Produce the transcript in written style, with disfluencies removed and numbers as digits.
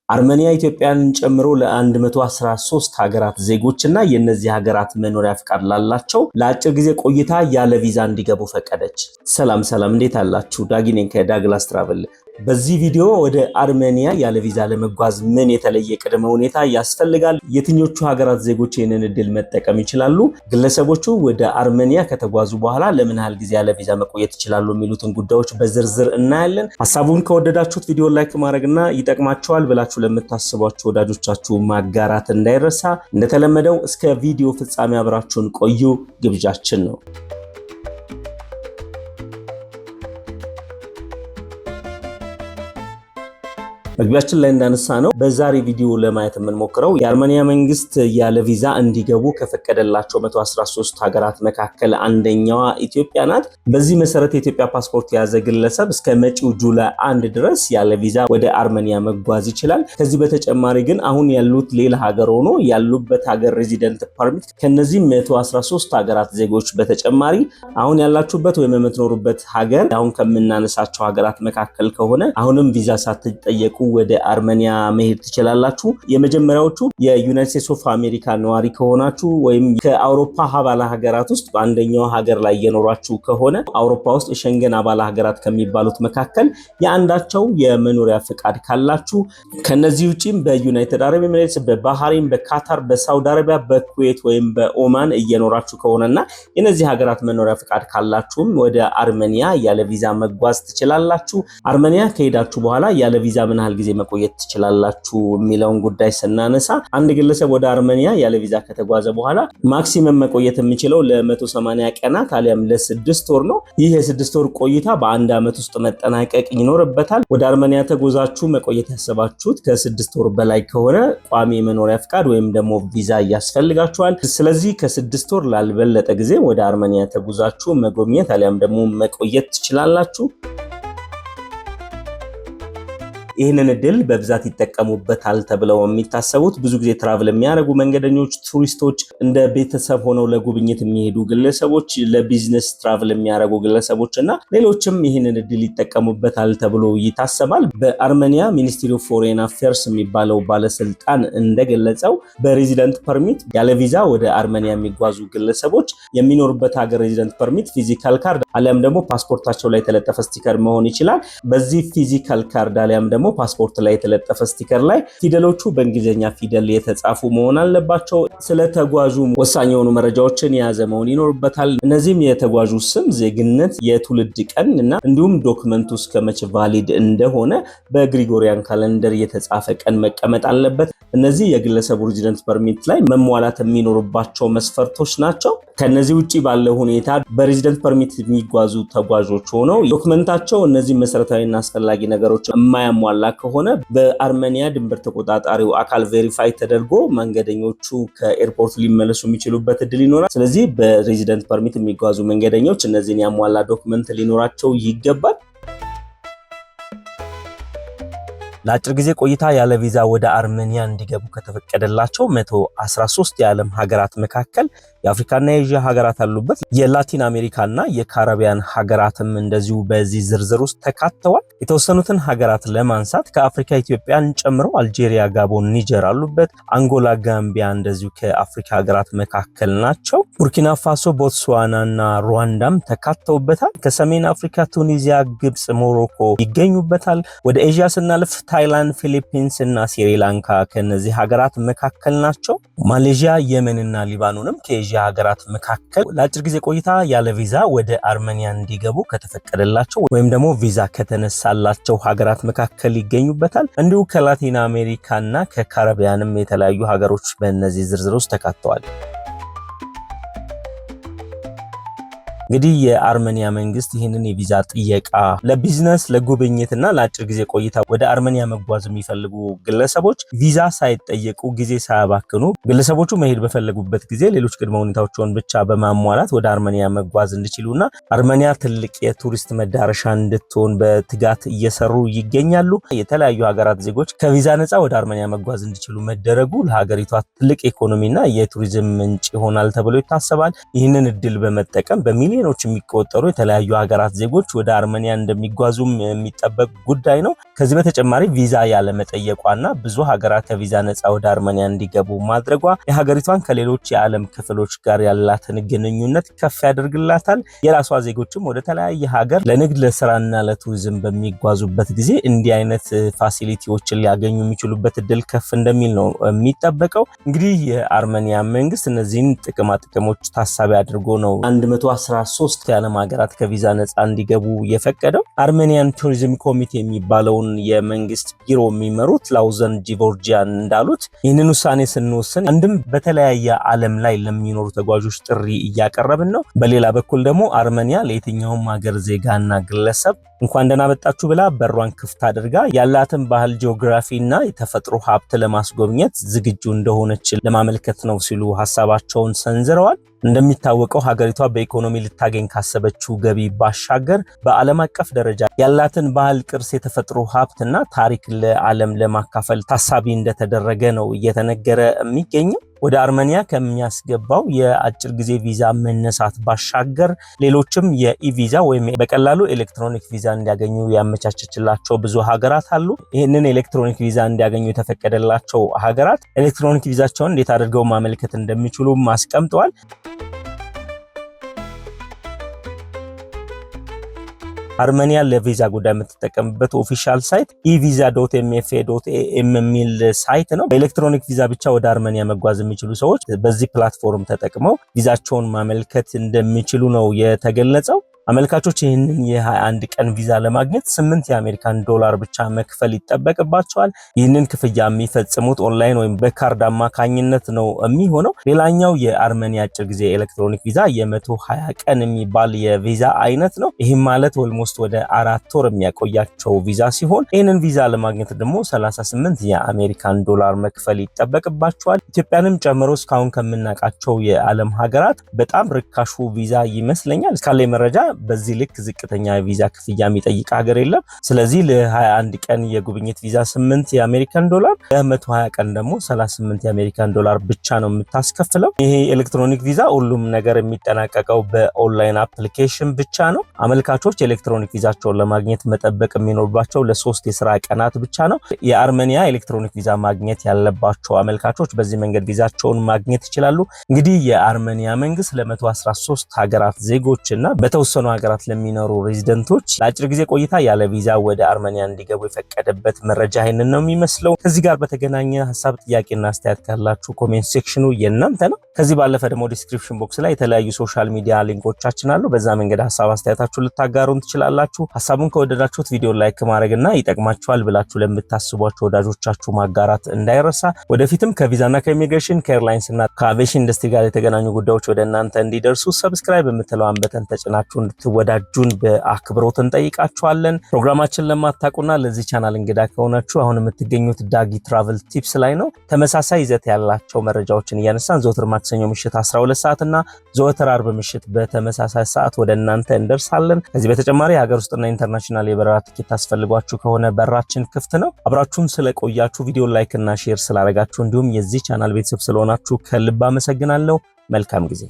አርሜኒያ ኢትዮጵያን ጨምሮ ለ113 ሀገራት ዜጎችና የነዚህ ሀገራት መኖሪያ ፍቃድ ላላቸው ለአጭር ጊዜ ቆይታ ያለ ቪዛ እንዲገቡ ፈቀደች። ሰላም እንዴት አላችሁ? ዳጊ ነኝ ከዳግላስ ትራቨል። በዚህ ቪዲዮ ወደ አርሜኒያ ያለ ቪዛ ለመጓዝ ምን የተለየ ቅድመ ሁኔታ ያስፈልጋል? የትኞቹ ሀገራት ዜጎች ይህንን እድል መጠቀም ይችላሉ? ግለሰቦቹ ወደ አርሜኒያ ከተጓዙ በኋላ ለምን ያህል ጊዜ ያለ ቪዛ መቆየት ይችላሉ? የሚሉትን ጉዳዮች በዝርዝር እናያለን። ሐሳቡን ከወደዳችሁት ቪዲዮ ላይክ ማድረግና ይጠቅማችኋል ብላችሁ ለምታስቧቸው ወዳጆቻችሁ ማጋራት እንዳይረሳ። እንደተለመደው እስከ ቪዲዮ ፍጻሜ አብራችሁን ቆዩ ግብዣችን ነው። መግቢያችን ላይ እንዳነሳ ነው በዛሬ ቪዲዮ ለማየት የምንሞክረው የአርሜኒያ መንግስት ያለ ቪዛ እንዲገቡ ከፈቀደላቸው 113 ሀገራት መካከል አንደኛዋ ኢትዮጵያ ናት። በዚህ መሰረት የኢትዮጵያ ፓስፖርት የያዘ ግለሰብ እስከ መጪው ጁላይ 1 ድረስ ያለ ቪዛ ወደ አርሜኒያ መጓዝ ይችላል። ከዚህ በተጨማሪ ግን አሁን ያሉት ሌላ ሀገር ሆኖ ያሉበት ሀገር ሬዚደንት ፐርሚት ከነዚህ 113 ሀገራት ዜጎች በተጨማሪ አሁን ያላችሁበት ወይም የምትኖሩበት ሀገር አሁን ከምናነሳቸው ሀገራት መካከል ከሆነ አሁንም ቪዛ ሳትጠየቁ ወደ አርሜኒያ መሄድ ትችላላችሁ። የመጀመሪያዎቹ የዩናይትድ ስቴትስ ኦፍ አሜሪካ ነዋሪ ከሆናችሁ ወይም ከአውሮፓ አባል ሀገራት ውስጥ በአንደኛው ሀገር ላይ የኖራችሁ ከሆነ አውሮፓ ውስጥ የሸንገን አባል ሀገራት ከሚባሉት መካከል የአንዳቸው የመኖሪያ ፍቃድ ካላችሁ፣ ከነዚህ ውጪም በዩናይትድ አረብ ኤሚሬትስ፣ በባህሬን፣ በካታር፣ በሳውዲ አረቢያ፣ በኩዌት ወይም በኦማን እየኖራችሁ ከሆነና የነዚህ ሀገራት መኖሪያ ፍቃድ ካላችሁም ወደ አርሜኒያ ያለ ቪዛ መጓዝ ትችላላችሁ። አርሜኒያ ከሄዳችሁ በኋላ ያለ ቪዛ ምን ያህል ጊዜ መቆየት ትችላላችሁ የሚለውን ጉዳይ ስናነሳ አንድ ግለሰብ ወደ አርሜኒያ ያለ ቪዛ ከተጓዘ በኋላ ማክሲመም መቆየት የሚችለው ለ180 ቀናት አሊያም ለ6 ወር ነው። ይህ የ6 ወር ቆይታ በአንድ ዓመት ውስጥ መጠናቀቅ ይኖርበታል። ወደ አርሜኒያ ተጓዛችሁ መቆየት ያሰባችሁት ከ6 ወር በላይ ከሆነ ቋሚ የመኖሪያ ፍቃድ ወይም ደግሞ ቪዛ ያስፈልጋችኋል። ስለዚህ ከ6 ወር ላልበለጠ ጊዜ ወደ አርሜኒያ ተጓዛችሁ መጎብኘት አሊያም ደግሞ መቆየት ትችላላችሁ። ይህንን እድል በብዛት ይጠቀሙበታል ተብለው የሚታሰቡት ብዙ ጊዜ ትራቭል የሚያደርጉ መንገደኞች፣ ቱሪስቶች፣ እንደ ቤተሰብ ሆነው ለጉብኝት የሚሄዱ ግለሰቦች፣ ለቢዝነስ ትራቭል የሚያደርጉ ግለሰቦች እና ሌሎችም ይህንን እድል ይጠቀሙበታል ተብሎ ይታሰባል። በአርሜኒያ ሚኒስትሪ ኦፍ ፎሬን አፌርስ የሚባለው ባለስልጣን እንደገለጸው በሬዚደንት ፐርሚት ያለ ቪዛ ወደ አርሜኒያ የሚጓዙ ግለሰቦች የሚኖሩበት ሀገር ሬዚደንት ፐርሚት ፊዚካል ካርድ አሊያም ደግሞ ፓስፖርታቸው ላይ የተለጠፈ ስቲከር መሆን ይችላል። በዚህ ፊዚካል ካርድ አሊያም ደግሞ ፓስፖርት ላይ የተለጠፈ ስቲከር ላይ ፊደሎቹ በእንግሊዝኛ ፊደል የተጻፉ መሆን አለባቸው። ስለ ተጓዡ ወሳኝ የሆኑ መረጃዎችን የያዘ መሆን ይኖርበታል። እነዚህም የተጓዡ ስም፣ ዜግነት፣ የትውልድ ቀን እና እንዲሁም ዶክመንቱ እስከመቼ ቫሊድ እንደሆነ በግሪጎሪያን ካሌንደር የተጻፈ ቀን መቀመጥ አለበት። እነዚህ የግለሰቡ ሬዚደንት ፐርሚት ላይ መሟላት የሚኖርባቸው መስፈርቶች ናቸው። ከነዚህ ውጪ ባለው ሁኔታ በሬዚደንት ፐርሚት የሚጓዙ ተጓዦች ሆነው ዶክመንታቸው እነዚህ መሰረታዊና አስፈላጊ ነገሮች የማያሟላ ከሆነ በአርሜኒያ ድንበር ተቆጣጣሪው አካል ቬሪፋይ ተደርጎ መንገደኞቹ ከኤርፖርት ሊመለሱ የሚችሉበት እድል ይኖራል። ስለዚህ በሬዚደንት ፐርሚት የሚጓዙ መንገደኞች እነዚህን ያሟላ ዶክመንት ሊኖራቸው ይገባል። ለአጭር ጊዜ ቆይታ ያለ ቪዛ ወደ አርሜኒያ እንዲገቡ ከተፈቀደላቸው 113 የዓለም ሀገራት መካከል የአፍሪካና የኤዥያ ሀገራት አሉበት። የላቲን አሜሪካና የካሪቢያን ሀገራትም እንደዚሁ በዚህ ዝርዝር ውስጥ ተካተዋል። የተወሰኑትን ሀገራት ለማንሳት ከአፍሪካ ኢትዮጵያን ጨምሮ አልጄሪያ፣ ጋቦን፣ ኒጀር አሉበት። አንጎላ፣ ጋምቢያ እንደዚሁ ከአፍሪካ ሀገራት መካከል ናቸው። ቡርኪና ፋሶ፣ ቦትስዋናና ሩዋንዳም ተካተውበታል። ከሰሜን አፍሪካ ቱኒዚያ፣ ግብጽ፣ ሞሮኮ ይገኙበታል። ወደ ኤዥያ ስናልፍ ታይላንድ፣ ፊሊፒንስ እና ስሪላንካ ከነዚህ ሀገራት መካከል ናቸው። ማሌዥያ፣ የመንና ሊባኖንም ከኤዥያ ሀገራት መካከል ለአጭር ጊዜ ቆይታ ያለ ቪዛ ወደ አርሜኒያ እንዲገቡ ከተፈቀደላቸው ወይም ደግሞ ቪዛ ከተነሳላቸው ሀገራት መካከል ይገኙበታል። እንዲሁ ከላቲን አሜሪካና ከካሪቢያንም የተለያዩ ሀገሮች በእነዚህ ዝርዝር ውስጥ ተካተዋል። እንግዲህ የአርሜኒያ መንግስት ይህንን የቪዛ ጥየቃ ለቢዝነስ ለጉብኝትና ለአጭር ጊዜ ቆይታ ወደ አርሜኒያ መጓዝ የሚፈልጉ ግለሰቦች ቪዛ ሳይጠየቁ ጊዜ ሳያባክኑ ግለሰቦቹ መሄድ በፈለጉበት ጊዜ ሌሎች ቅድመ ሁኔታዎችን ብቻ በማሟላት ወደ አርሜኒያ መጓዝ እንዲችሉና አርሜኒያ ትልቅ የቱሪስት መዳረሻ እንድትሆን በትጋት እየሰሩ ይገኛሉ። የተለያዩ ሀገራት ዜጎች ከቪዛ ነፃ ወደ አርሜኒያ መጓዝ እንዲችሉ መደረጉ ለሀገሪቷ ትልቅ ኢኮኖሚና የቱሪዝም ምንጭ ይሆናል ተብሎ ይታሰባል። ይህንን እድል በመጠቀም በሚሊ በሚሊዮኖች የሚቆጠሩ የተለያዩ ሀገራት ዜጎች ወደ አርሜኒያ እንደሚጓዙም የሚጠበቅ ጉዳይ ነው። ከዚህ በተጨማሪ ቪዛ ያለ መጠየቋና ብዙ ሀገራት ከቪዛ ነፃ ወደ አርሜኒያ እንዲገቡ ማድረጓ የሀገሪቷን ከሌሎች የዓለም ክፍሎች ጋር ያላትን ግንኙነት ከፍ ያደርግላታል። የራሷ ዜጎችም ወደ ተለያየ ሀገር ለንግድ ለስራና ለቱሪዝም በሚጓዙበት ጊዜ እንዲህ አይነት ፋሲሊቲዎችን ሊያገኙ የሚችሉበት እድል ከፍ እንደሚል ነው የሚጠበቀው። እንግዲህ የአርሜኒያ መንግስት እነዚህን ጥቅሞች ታሳቢ አድርጎ ነው 113 የዓለም ሀገራት ከቪዛ ነፃ እንዲገቡ የፈቀደው። አርሜኒያን ቱሪዝም ኮሚቴ የሚባለውን የመንግስት ቢሮ የሚመሩት ላውዘን ጂቮርጂያን እንዳሉት ይህንን ውሳኔ ስንወስን አንድም በተለያየ ዓለም ላይ ለሚኖሩ ተጓዦች ጥሪ እያቀረብን ነው፣ በሌላ በኩል ደግሞ አርሜኒያ ለየትኛውም ሀገር ዜጋና ግለሰብ እንኳን ደህና መጣችሁ ብላ በሯን ክፍት አድርጋ ያላትን ባህል፣ ጂኦግራፊና የተፈጥሮ ሀብት ለማስጎብኘት ዝግጁ እንደሆነች ለማመልከት ነው ሲሉ ሀሳባቸውን ሰንዝረዋል። እንደሚታወቀው ሀገሪቷ በኢኮኖሚ ልታገኝ ካሰበችው ገቢ ባሻገር በዓለም አቀፍ ደረጃ ያላትን ባህል፣ ቅርስ፣ የተፈጥሮ ሀብትና ታሪክ ለዓለም ለማካፈል ታሳቢ እንደተደረገ ነው እየተነገረ የሚገኘው። ወደ አርሜኒያ ከሚያስገባው የአጭር ጊዜ ቪዛ መነሳት ባሻገር ሌሎችም የኢቪዛ ወይም በቀላሉ ኤሌክትሮኒክ ቪዛ እንዲያገኙ ያመቻቸችላቸው ብዙ ሀገራት አሉ። ይህንን ኤሌክትሮኒክ ቪዛ እንዲያገኙ የተፈቀደላቸው ሀገራት ኤሌክትሮኒክ ቪዛቸውን እንዴት አድርገው ማመልከት እንደሚችሉ አስቀምጠዋል። አርሜኒያ ለቪዛ ጉዳይ የምትጠቀምበት ኦፊሻል ሳይት evisa.mfa.am የሚል ሳይት ነው። በኤሌክትሮኒክ ቪዛ ብቻ ወደ አርሜኒያ መጓዝ የሚችሉ ሰዎች በዚህ ፕላትፎርም ተጠቅመው ቪዛቸውን ማመልከት እንደሚችሉ ነው የተገለጸው። አመልካቾች ይህንን የ21 ቀን ቪዛ ለማግኘት 8 የአሜሪካን ዶላር ብቻ መክፈል ይጠበቅባቸዋል። ይህንን ክፍያ የሚፈጽሙት ኦንላይን ወይም በካርድ አማካኝነት ነው የሚሆነው። ሌላኛው የአርሜኒያ አጭር ጊዜ ኤሌክትሮኒክ ቪዛ የ120 ቀን የሚባል የቪዛ አይነት ነው። ይህም ማለት ኦልሞስት ወደ 4 ወር የሚያቆያቸው ቪዛ ሲሆን ይህንን ቪዛ ለማግኘት ደግሞ 38 የአሜሪካን ዶላር መክፈል ይጠበቅባቸዋል። ኢትዮጵያንም ጨምሮ እስካሁን ከምናውቃቸው የዓለም ሀገራት በጣም ርካሹ ቪዛ ይመስለኛል። እስካለ መረጃ በዚህ ልክ ዝቅተኛ ቪዛ ክፍያ የሚጠይቅ ሀገር የለም። ስለዚህ ለ21 ቀን የጉብኝት ቪዛ 8 የአሜሪካን ዶላር፣ ለ120 ቀን ደግሞ 38 የአሜሪካን ዶላር ብቻ ነው የምታስከፍለው። ይሄ ኤሌክትሮኒክ ቪዛ ሁሉም ነገር የሚጠናቀቀው በኦንላይን አፕሊኬሽን ብቻ ነው። አመልካቾች ኤሌክትሮኒክ ቪዛቸውን ለማግኘት መጠበቅ የሚኖርባቸው ለ3 የስራ ቀናት ብቻ ነው። የአርሜኒያ ኤሌክትሮኒክ ቪዛ ማግኘት ያለባቸው አመልካቾች በዚህ መንገድ ቪዛቸውን ማግኘት ይችላሉ። እንግዲህ የአርሜኒያ መንግስት ለ113 ሀገራት ዜጎችና በተወሰኑ ሀገራት ለሚኖሩ ሬዚደንቶች ለአጭር ጊዜ ቆይታ ያለ ቪዛ ወደ አርሜኒያ እንዲገቡ የፈቀደበት መረጃ ይህንን ነው የሚመስለው። ከዚህ ጋር በተገናኘ ሀሳብ፣ ጥያቄና አስተያየት ካላችሁ ኮሜንት ሴክሽኑ የእናንተ ነው። ከዚህ ባለፈ ደግሞ ዲስክሪፕሽን ቦክስ ላይ የተለያዩ ሶሻል ሚዲያ ሊንኮቻችን አሉ። በዛ መንገድ ሀሳብ አስተያየታችሁን ልታጋሩን ትችላላችሁ። ሀሳቡን ከወደዳችሁት ቪዲዮ ላይክ ማድረግና ይጠቅማችኋል ብላችሁ ለምታስቧቸው ወዳጆቻችሁ ማጋራት እንዳይረሳ። ወደፊትም ከቪዛና ከኢሚግሬሽን ከኤርላይንስና ከአቪዬሽን ኢንዱስትሪ ጋር የተገናኙ ጉዳዮች ወደ እናንተ እንዲደርሱ ሰብስክራይብ የምትለዋን በተን ተጭናችሁ እንድትወዳጁን በአክብሮት እንጠይቃችኋለን። ፕሮግራማችን ለማታውቁና ለዚህ ቻናል እንግዳ ከሆናችሁ አሁን የምትገኙት ዳጊ ትራቨል ቲፕስ ላይ ነው። ተመሳሳይ ይዘት ያላቸው መረጃዎችን እያነሳን ዘወትር ማክሰኞ ምሽት 12 ሰዓት እና ዘወትር አርብ ምሽት በተመሳሳይ ሰዓት ወደ እናንተ እንደርሳለን። ከዚህ በተጨማሪ ሀገር ውስጥና ኢንተርናሽናል የበረራ ትኬት ታስፈልጓችሁ ከሆነ በራችን ክፍት ነው። አብራችሁን ስለቆያችሁ ቪዲዮ ላይክ እና ሼር ስላደረጋችሁ እንዲሁም የዚህ ቻናል ቤተሰብ ስለሆናችሁ ከልብ አመሰግናለሁ። መልካም ጊዜ።